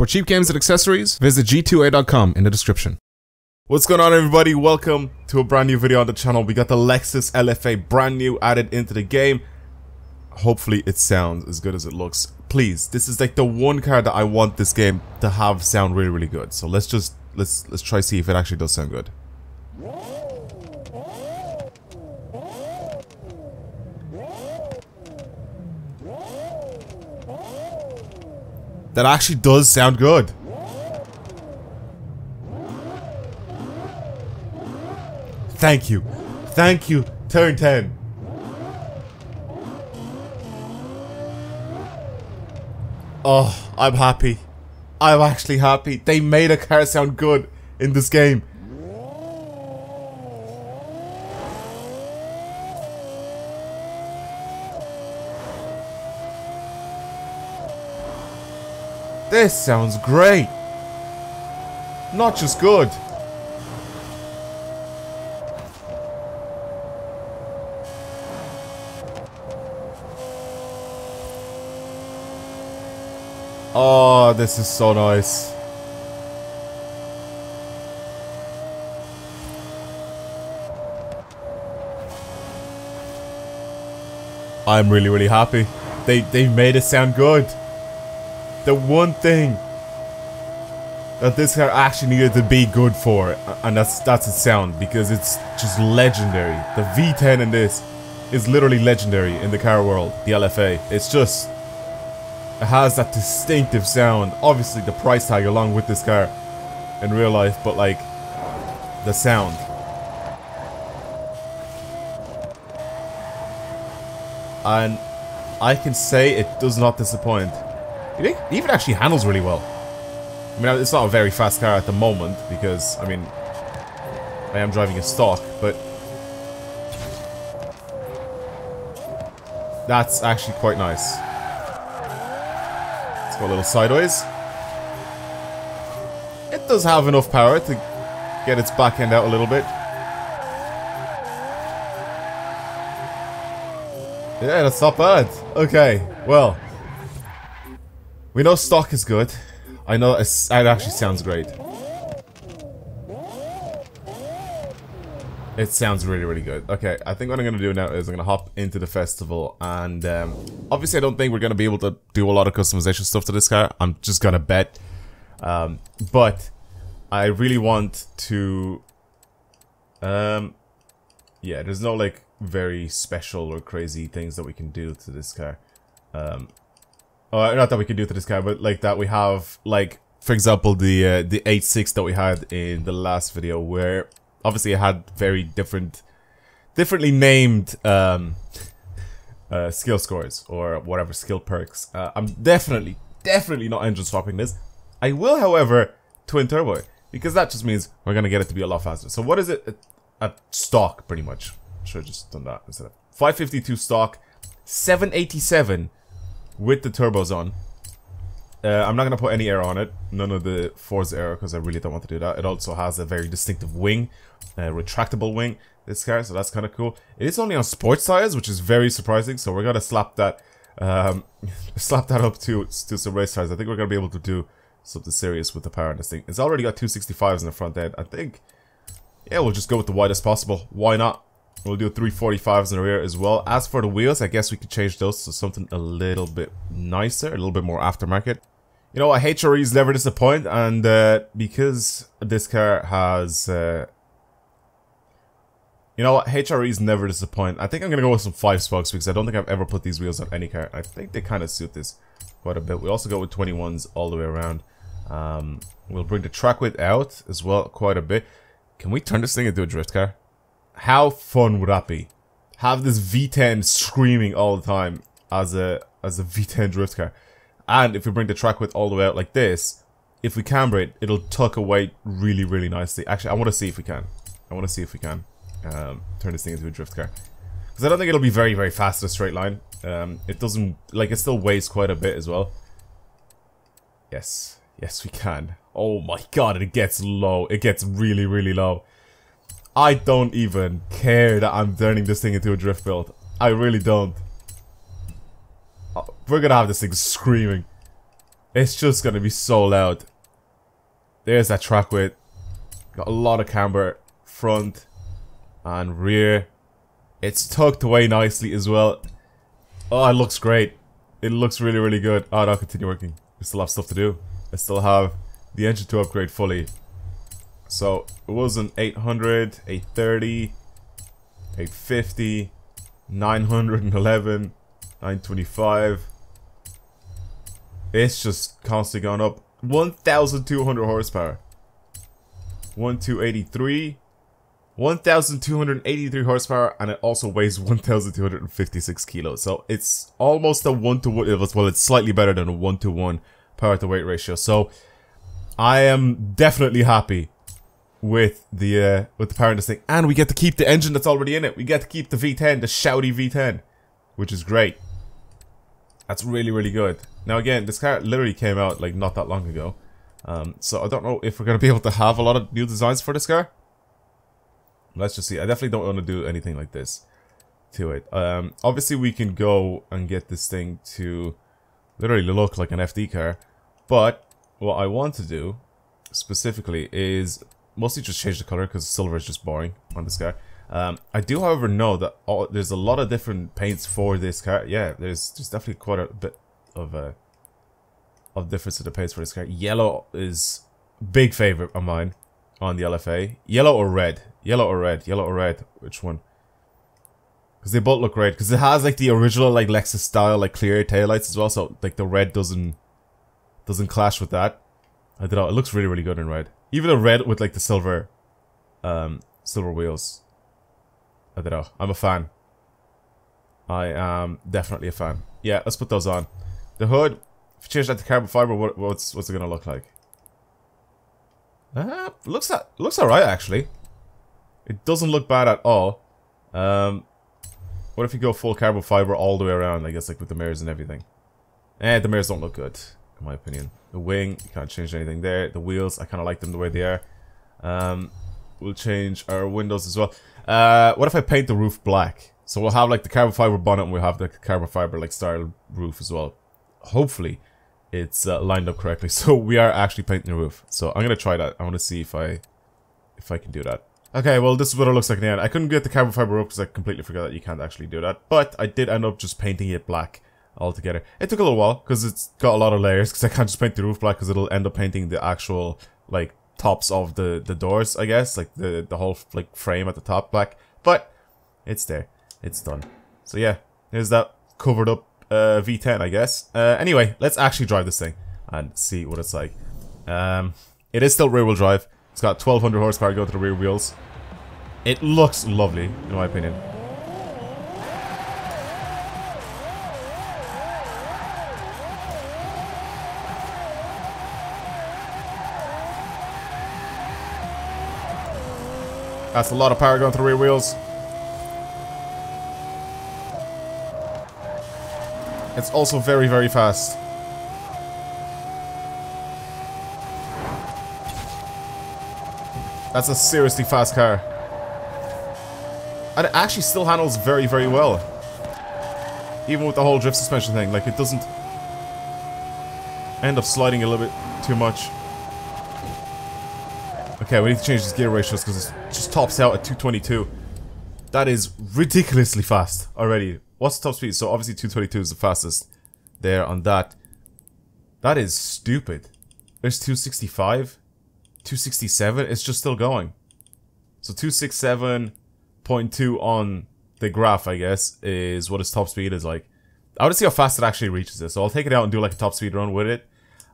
For cheap games and accessories, visit g2a.com in the description. What's going on, everybody? Welcome to a brand new video on the channel. We got the Lexus LFA brand new added into the game. Hopefully it sounds as good as it looks. Please, this is like the one car that I want this game to have sound really good. So let's try see if it actually does sound good. That actually does sound good. Thank you. Thank you, turn 10. Oh, I'm happy. I'm actually happy. They made a car sound good in this game. This sounds great. Not just good. Oh, this is so nice. I'm really happy. They made it sound good. The one thing that this car actually needed to be good for, and that's its sound, because it's just legendary. The V10 in this is literally legendary in the car world, the LFA. It's just, it has that distinctive sound. Obviously the price tag along with this car in real life, but like the sound. And I can say it does not disappoint. It even actually handles really well. I mean, it's not a very fast car at the moment because, I mean, I am driving a stock, but that's actually quite nice. Let's go a little sideways. It does have enough power to get its back end out a little bit. Yeah, that's not bad. Okay, well, we know stock is good. I know it actually sounds great. It sounds really good. Okay, I think what I'm going to do now is I'm going to hop into the festival, and obviously I don't think we're going to be able to do a lot of customization stuff to this car. I'm just going to bet. But I really want to... yeah, there's no like very special or crazy things that we can do to this car. Not that we can do to this car, but like that we have, like, for example, the 8.6 that we had in the last video, where obviously it had very differently named skill scores or whatever skill perks. I'm definitely not engine swapping this. I will, however, twin turbo it, because that just means we're gonna get it to be a lot faster. So what is it at stock, pretty much? Should have just done that instead of 552 stock, 787 with the turbos on. I'm not going to put any air on it. None of the Forza air, because I really don't want to do that. It also has a very distinctive wing. Retractable wing, this car, so that's kind of cool. It is only on sports tires, which is very surprising. So we're going to slap that up to some race tires. I think we're going to be able to do something serious with the power on this thing. It's already got 265s in the front end. I think, yeah, we'll just go with the widest possible. Why not? We'll do 345s in the rear as well. As for the wheels, I guess we could change those to something a little bit nicer, a little bit more aftermarket. You know what, HREs never disappoint, and because this car has... you know what, HREs never disappoint. I think I'm going to go with some 5-spokes, because I don't think I've ever put these wheels on any car. I think they kind of suit this quite a bit. We also go with 21s all the way around. We'll bring the track width out as well quite a bit. Can we turn this thing into a drift car? How fun would that be? Have this V10 screaming all the time as a V10 drift car. And if we bring the track width all the way out like this, if we camber it, it'll tuck away really nicely. Actually, I want to see if we can. Turn this thing into a drift car. Because I don't think it'll be very fast in a straight line. It doesn't, like, it still weighs quite a bit as well. Yes we can. Oh my god, it gets low. It gets really low. I don't even care that I'm turning this thing into a drift build. I really don't. We're gonna have this thing screaming. It's just gonna be so loud. There's that track width. Got a lot of camber front and rear. It's tucked away nicely as well. Oh, it looks great. It looks really, really good. Oh, that'll continue working. We still have stuff to do. I still have the engine to upgrade fully. So, it was an 800, 830, 850, 911, 925. It's just constantly gone up. 1,200 horsepower. 1,283. 1,283 horsepower, and it also weighs 1,256 kilos. So it's almost a 1-to-1. Well, it's slightly better than a 1-to-1 power to weight ratio. So I am definitely happy with the power in this thing, and we get to keep the engine that's already in it. We get to keep the V10, the shouty V10, which is great. That's really, really good. Now again, this car literally came out like not that long ago, so I don't know if we're gonna be able to have a lot of new designs for this car. Let's just see. I definitely don't want to do anything like this to it. Obviously we can go and get this thing to literally look like an FD car, but what I want to do specifically is mostly just change the color because silver is just boring on this car. I do, however, know that there's a lot of different paints for this car. Yeah, there's definitely quite a bit of difference in the paints for this car. Yellow is big favorite of mine on the LFA. Yellow or red? Yellow or red? Yellow or red? Which one? Because they both look great. Because it has like the original like Lexus style like clear taillights as well. So like the red doesn't clash with that. I don't know. It looks really, really good in red. Even the red with like the silver wheels. I don't know. I'm a fan. I am definitely a fan. Yeah, let's put those on. The hood. If you change that to carbon fiber, what's it gonna look like? Looks alright actually. It doesn't look bad at all. What if you go full carbon fiber all the way around? I guess like with the mirrors and everything. The mirrors don't look good, in my opinion. The wing, you can't change anything there. The wheels, I kind of like them the way they are. We'll change our windows as well. What if I paint the roof black? So we'll have like the carbon fiber bonnet and we'll have the carbon fiber like style roof as well. Hopefully it's lined up correctly. So we are actually painting the roof. So I'm gonna try that. I want to see if I can do that. Okay, well this is what it looks like in the end. I couldn't get the carbon fiber up because I completely forgot that you can't actually do that. But I did end up just painting it black altogether. It took a little while because it's got a lot of layers, because I can't just paint the roof black because it'll end up painting the actual like tops of the doors, I guess, like the whole like frame at the top black. But it's there. It's done. So yeah, there's that covered up V10, I guess. Anyway, let's actually drive this thing and see what it's like. It is still rear wheel drive. It's got 1200 horsepower going to the rear wheels. It looks lovely, in my opinion. That's a lot of power going to the rear wheels. It's also very, very fast. That's a seriously fast car. And it actually still handles very, very well. Even with the whole drift suspension thing. Like, it doesn't end up sliding a little bit too much. Okay, we need to change these gear ratios because it just tops out at 222. That is ridiculously fast already. What's the top speed? So obviously 222 is the fastest there on that. That is stupid. There's 265, 267. It's just still going. So 267.2 on the graph, I guess, is what its top speed is like. I want to see how fast it actually reaches it. So I'll take it out and do like a top speed run with it.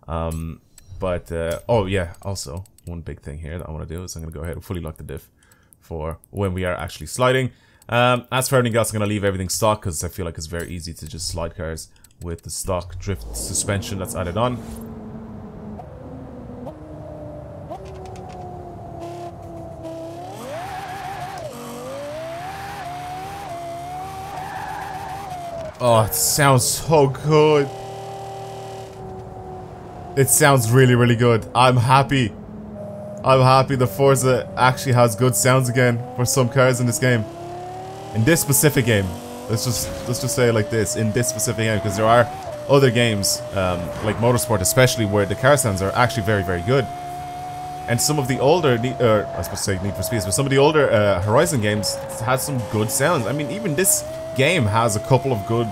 Oh yeah, also one big thing here that I want to do is I'm going to go ahead and fully lock the diff for when we are actually sliding. As for everything else, I'm going to leave everything stock because I feel like it's very easy to just slide cars with the stock drift suspension that's added on. Oh, it sounds so good. It sounds really, really good. I'm happy. I'm happy the Forza actually has good sounds again for some cars in this game. In this specific game. Let's just say it like this. In this specific game. Because there are other games, like Motorsport especially, where the car sounds are actually very, very good. And some of the older, I was supposed to say Need for Speed, but some of the older Horizon games had some good sounds. I mean, even this game has a couple of good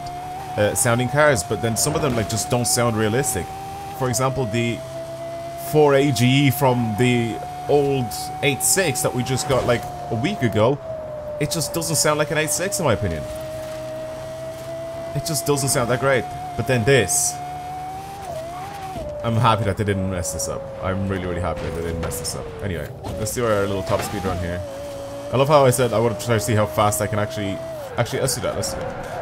sounding cars, but then some of them like just don't sound realistic. For example, the 4AGE from the old 8.6 that we just got like a week ago, it just doesn't sound like an 8.6 in my opinion. It just doesn't sound that great. But then this, I'm happy that they didn't mess this up. I'm really, really happy that they didn't mess this up. Anyway, let's do our little top speed run here. I love how I said I want to try to see how fast I can actually... Actually, let's do that. Let's do that.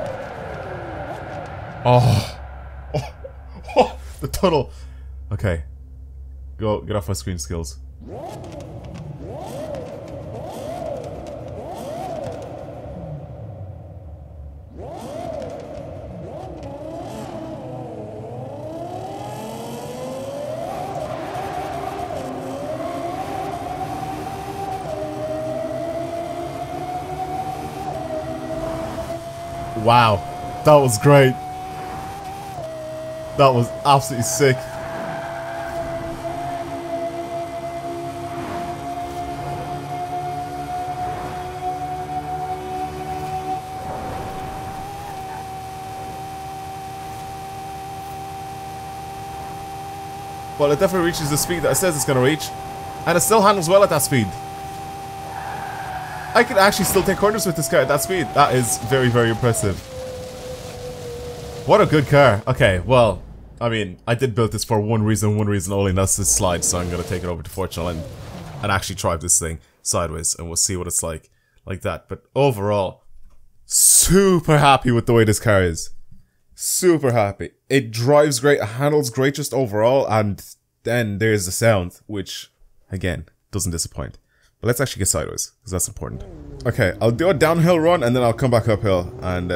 Oh, the tunnel. Okay. Go, get off my screen skills. Wow, that was great. That was absolutely sick. Well, it definitely reaches the speed that it says it's going to reach. And it still handles well at that speed. I could actually still take corners with this car at that speed. That is very, very impressive. What a good car. Okay, well, I mean, I did build this for one reason only, and that's this slide, so I'm going to take it over to Forza and actually drive this thing sideways, and we'll see what it's like that. But overall, super happy with the way this car is. Super happy. It drives great, it handles great just overall, and then there's the sound, which, again, doesn't disappoint. But let's actually get sideways, because that's important. Okay, I'll do a downhill run, and then I'll come back uphill, and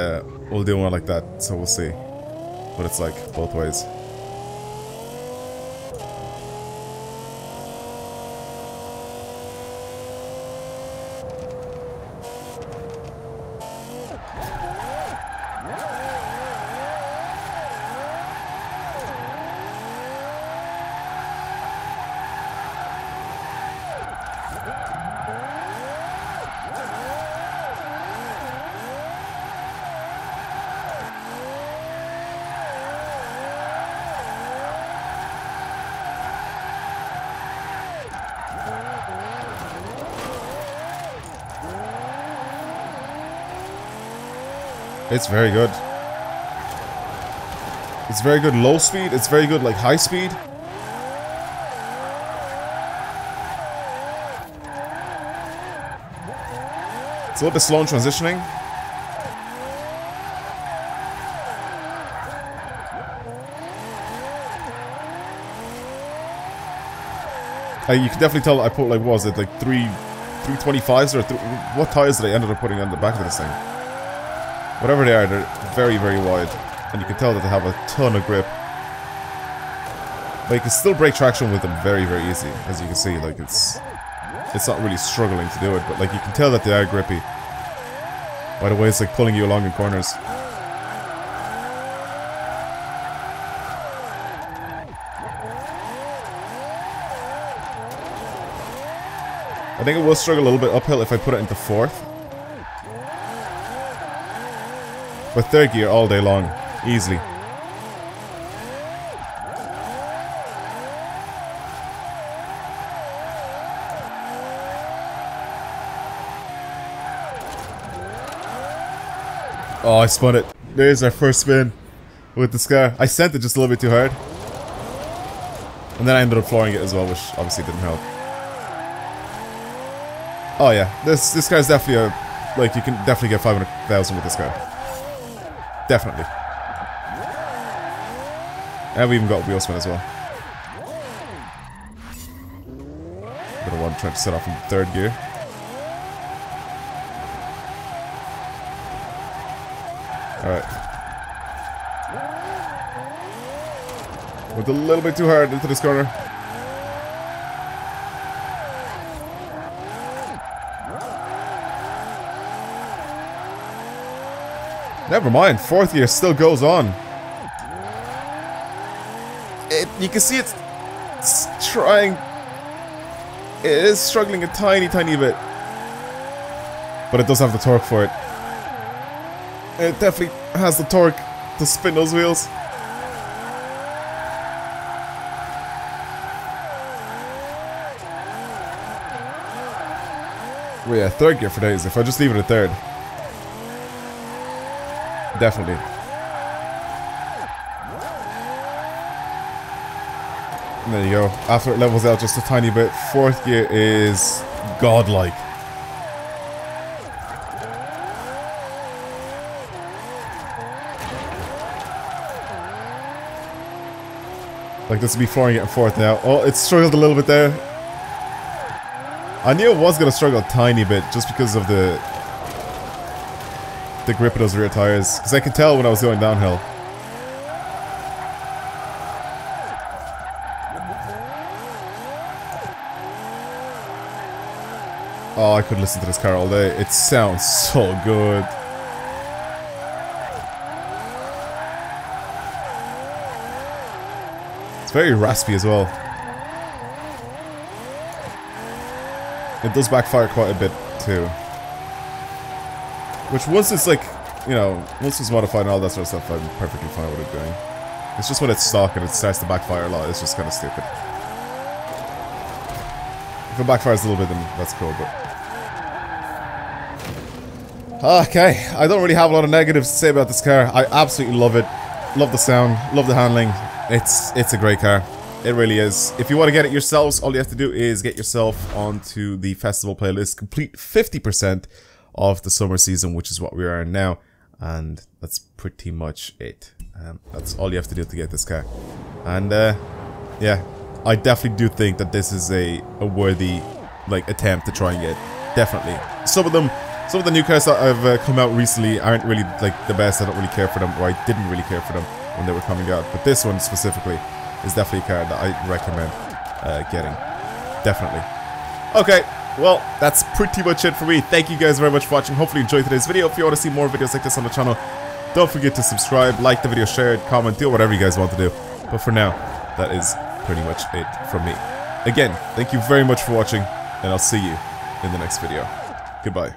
we'll do one like that, so we'll see what it's like both ways. It's very good. It's very good low speed. It's very good like high speed. It's a little bit slow in transitioning. You can definitely tell I put like, what was it, like 325s or what tires did I ended up putting on the back of this thing? Whatever they are, they're very, very wide. And you can tell that they have a ton of grip. But you can still break traction with them very, very easy. As you can see, like it's not really struggling to do it, but like you can tell that they are grippy. By the way, it's like pulling you along in corners. I think it will struggle a little bit uphill if I put it into fourth. But third gear all day long, easily. Oh, I spun it. There's our first spin with this car. I sent it just a little bit too hard. And then I ended up flooring it as well, which obviously didn't help. Oh yeah, this car's definitely a... Like, you can definitely get 500,000 with this car. Definitely. And we even got wheel spin as well. Gonna want to try to set off in third gear. Alright. Went a little bit too hard into this corner. Never mind, fourth gear still goes on. You can see it's trying. It is struggling a tiny bit. But it does have the torque for it. It definitely has the torque to spin those wheels. Well, yeah, third gear for days. If I just leave it at third. Definitely. And there you go. After it levels out just a tiny bit, fourth gear is godlike. Like this would be flooring it in fourth now. Oh, it struggled a little bit there. I knew it was going to struggle a tiny bit just because of the grip of those rear tires. Because I could tell when I was going downhill. Oh, I could listen to this car all day. It sounds so good. It's very raspy as well. It does backfire quite a bit too. Which once it's like, you know, once it's modified and all that sort of stuff, I'm perfectly fine with it doing. It's just when it's stock and it starts to backfire a lot, it's just kind of stupid. If it backfires a little bit, then that's cool, but... Okay, I don't really have a lot of negatives to say about this car. I absolutely love it. Love the sound, love the handling. It's a great car. It really is. If you want to get it yourselves, all you have to do is get yourself onto the festival playlist. Complete 50% of the summer season, which is what we are in now. And that's pretty much it. That's all you have to do to get this car. And yeah, I definitely do think that this is a worthy like attempt to try and get. Definitely. Some of the new cars that have come out recently aren't really like the best. I don't really care for them, or I didn't really care for them when they were coming out. But this one specifically is definitely a car that I recommend getting. Definitely. Okay, well, that's pretty much it for me. Thank you guys very much for watching. Hopefully you enjoyed today's video. If you want to see more videos like this on the channel, don't forget to subscribe, like the video, share it, comment, do whatever you guys want to do. But for now, that is pretty much it from me. Again, thank you very much for watching, and I'll see you in the next video. Goodbye.